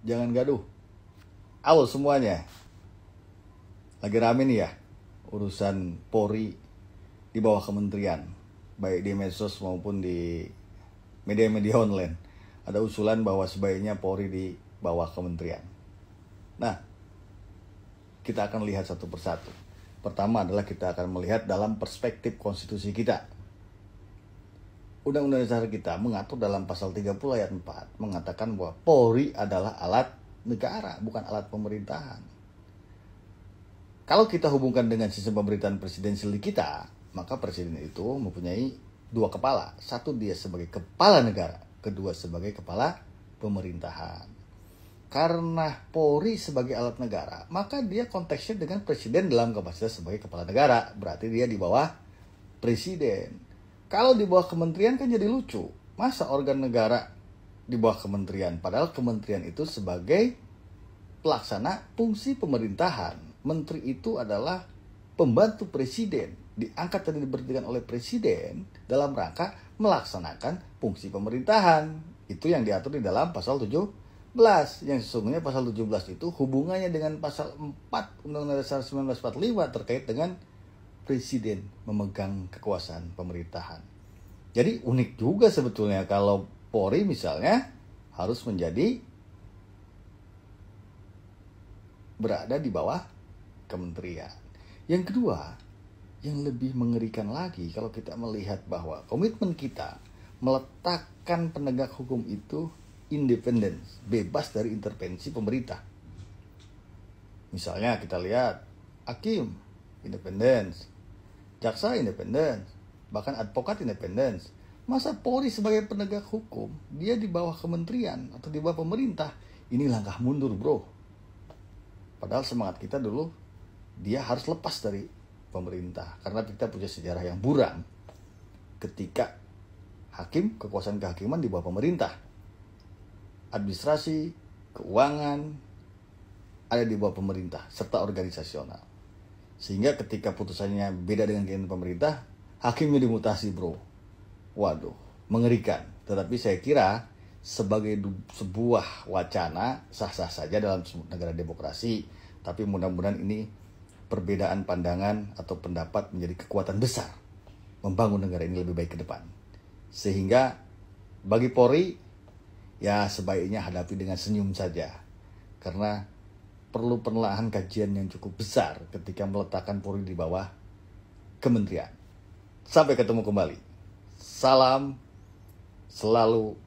jangan gaduh. Awas semuanya. Lagi rame nih ya urusan Polri di bawah kementerian, baik di medsos maupun di media-media online. Ada usulan bahwa sebaiknya Polri di bawah kementerian. Nah, kita akan lihat satu persatu. Pertama adalah kita akan melihat dalam perspektif konstitusi kita. Undang-Undang Dasar kita mengatur dalam pasal 30 ayat 4 mengatakan bahwa Polri adalah alat negara, bukan alat pemerintahan. Kalau kita hubungkan dengan sistem pemerintahan presidensial di kita, maka presiden itu mempunyai dua kepala. Satu, dia sebagai kepala negara. Kedua, sebagai kepala pemerintahan. Karena Polri sebagai alat negara, maka dia konteksnya dengan presiden dalam kapasitas sebagai kepala negara. Berarti dia di bawah presiden. Kalau di bawah kementerian kan jadi lucu. Masa organ negara di bawah kementerian? Padahal kementerian itu sebagai pelaksana fungsi pemerintahan. Menteri itu adalah pembantu presiden, diangkat dan diberhentikan oleh presiden dalam rangka melaksanakan fungsi pemerintahan. Itu yang diatur di dalam pasal 17. Yang sesungguhnya pasal 17 itu hubungannya dengan pasal 4 Undang-Undang Dasar 1945 terkait dengan presiden memegang kekuasaan pemerintahan. Jadi unik juga sebetulnya kalau Polri misalnya harus menjadi berada di bawah kementerian. Yang kedua, yang lebih mengerikan lagi kalau kita melihat bahwa komitmen kita meletakkan penegak hukum itu independen, bebas dari intervensi pemerintah. Misalnya kita lihat hakim independen, jaksa independen, bahkan advokat independen. Masa Polri sebagai penegak hukum dia di bawah kementerian atau di bawah pemerintah? Ini langkah mundur, bro. Padahal semangat kita dulu dia harus lepas dari pemerintah karena kita punya sejarah yang buram ketika kekuasaan kehakiman di bawah pemerintah, administrasi, keuangan ada di bawah pemerintah serta organisasional, sehingga ketika putusannya beda dengan keinginan pemerintah, hakimnya dimutasi, bro. Waduh, mengerikan. Tetapi saya kira sebagai sebuah wacana sah-sah saja dalam negara demokrasi, tapi mudah-mudahan ini perbedaan pandangan atau pendapat menjadi kekuatan besar membangun negara ini lebih baik ke depan. Sehingga bagi Polri ya sebaiknya hadapi dengan senyum saja, karena perlu penelaahan kajian yang cukup besar ketika meletakkan Polri di bawah kementerian. Sampai ketemu kembali. Salam selalu